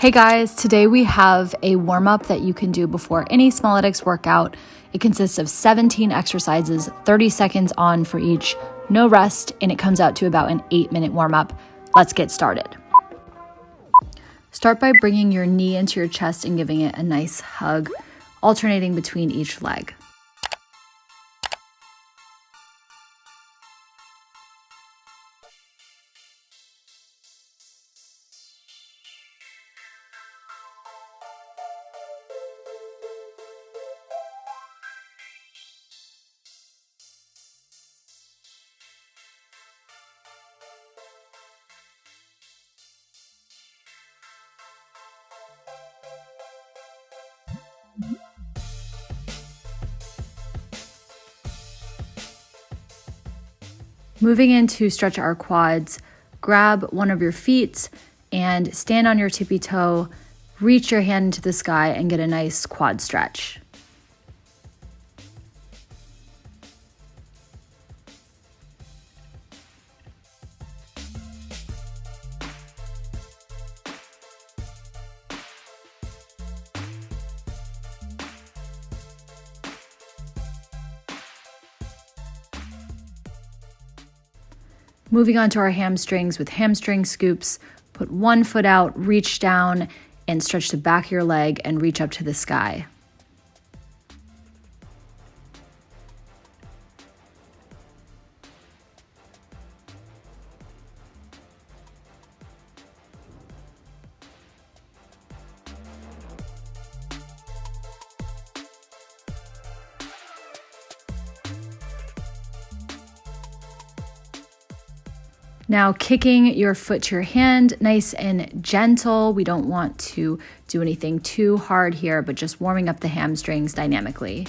Hey guys, today we have a warm-up that you can do before any Smalletics workout. It consists of 17 exercises, 30 seconds on for each, no rest, and it comes out to about an 8-minute warm-up. Let's get started. Start by bringing your knee into your chest and giving it a nice hug, alternating between each leg. Moving in to stretch our quads, grab one of your feet and stand on your tippy toe, reach your hand into the sky and get a nice quad stretch. Moving on to our hamstrings with hamstring scoops, put one foot out, reach down, and stretch the back of your leg and reach up to the sky. Now kicking your foot to your hand, nice and gentle. We don't want to do anything too hard here, but just warming up the hamstrings dynamically.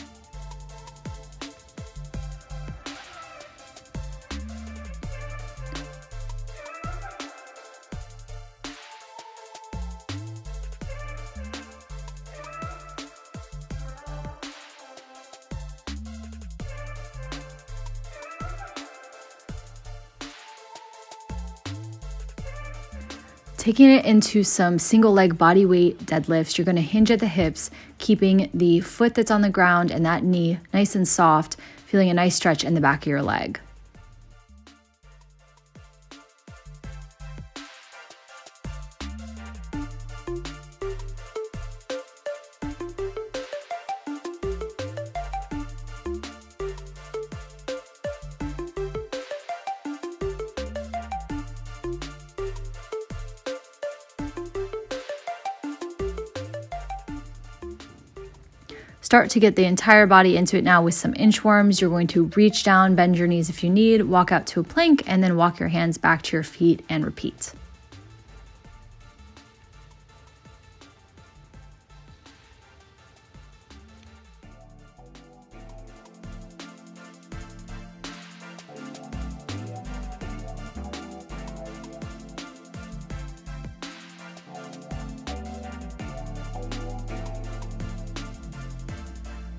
Taking it into some single leg body weight deadlifts, you're going to hinge at the hips, keeping the foot that's on the ground and that knee nice and soft, feeling a nice stretch in the back of your leg. Start to get the entire body into it now with some inchworms. You're going to reach down, bend your knees if you need, walk out to a plank, and then walk your hands back to your feet and repeat.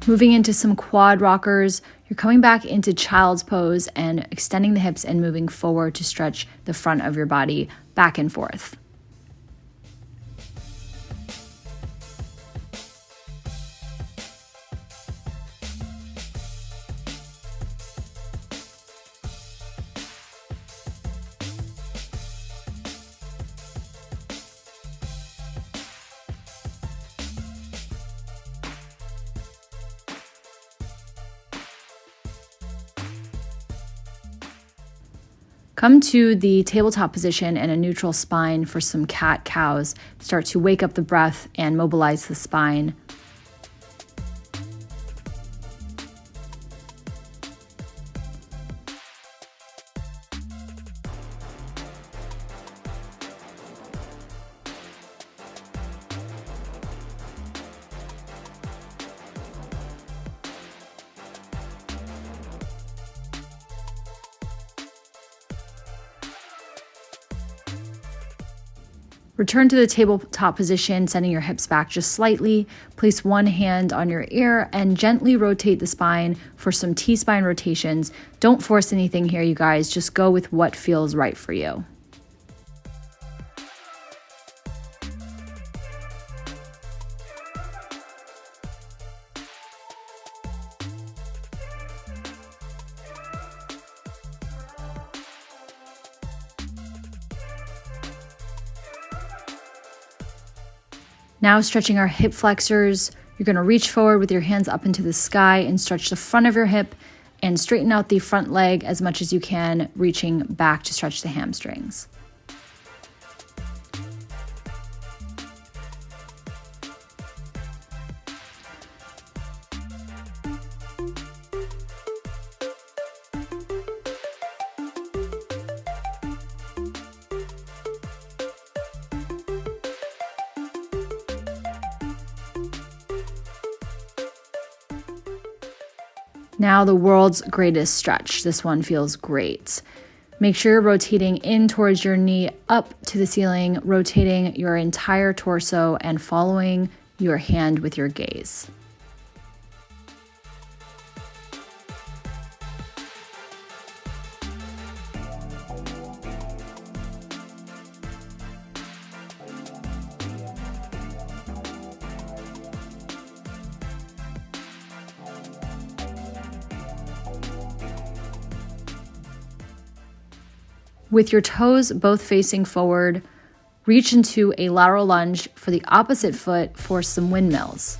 Moving into some quad rockers, you're coming back into child's pose and extending the hips and moving forward to stretch the front of your body back and forth. Come to the tabletop position and a neutral spine for some cat-cows. Start to wake up the breath and mobilize the spine. Return to the tabletop position, sending your hips back just slightly. Place one hand on your ear and gently rotate the spine for some T-spine rotations. Don't force anything here, you guys. Just go with what feels right for you. Now stretching our hip flexors, you're going to reach forward with your hands up into the sky and stretch the front of your hip and straighten out the front leg as much as you can, reaching back to stretch the hamstrings. Now the world's greatest stretch. This one feels great. Make sure you're rotating in towards your knee up to the ceiling, rotating your entire torso and following your hand with your gaze. With your toes both facing forward, reach into a lateral lunge for the opposite foot for some windmills.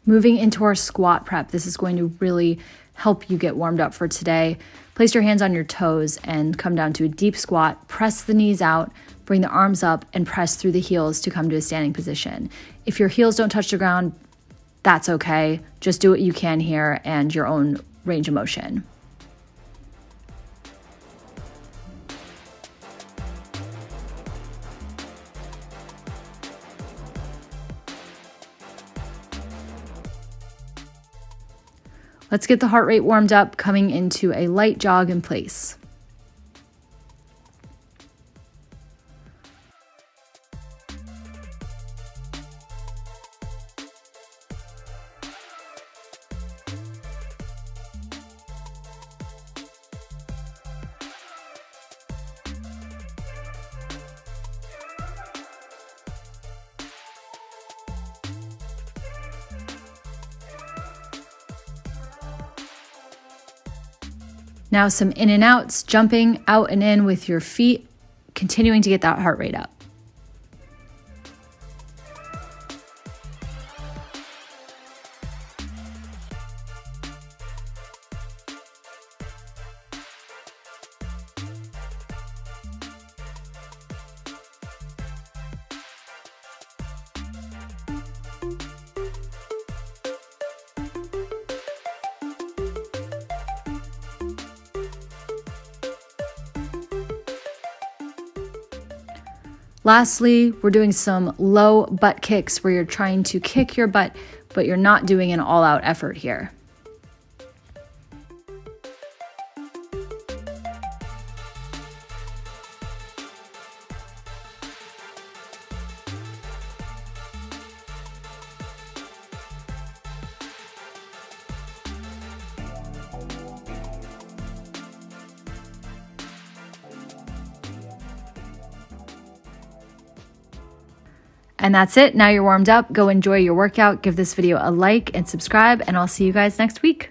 Moving into our squat prep, this is going to really help you get warmed up for today. Place your hands on your toes and come down to a deep squat. Press the knees out, bring the arms up, and press through the heels to come to a standing position. If your heels don't touch the ground, that's okay. Just do what you can here and your own range of motion. Let's get the heart rate warmed up, coming into a light jog in place. Now some in and outs, jumping out and in with your feet, continuing to get that heart rate up. Lastly, we're doing some low butt kicks where you're trying to kick your butt, but you're not doing an all-out effort here. And that's it. Now you're warmed up. Go enjoy your workout. Give this video a like and subscribe, and I'll see you guys next week.